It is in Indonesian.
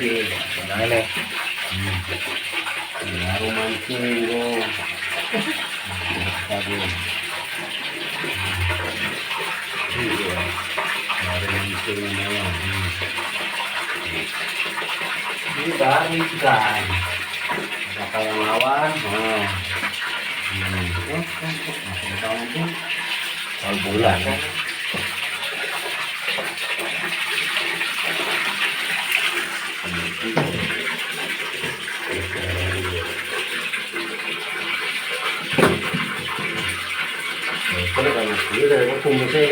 mancing. Boleh. Baru mancing bro. Tadi. Iya. Baru mancing namanya. Ini baru ikan. Apa yang lawan? Oh. Masuk dalam tuh. Soal bulan. Kalau kamu sendiri dari kumusnya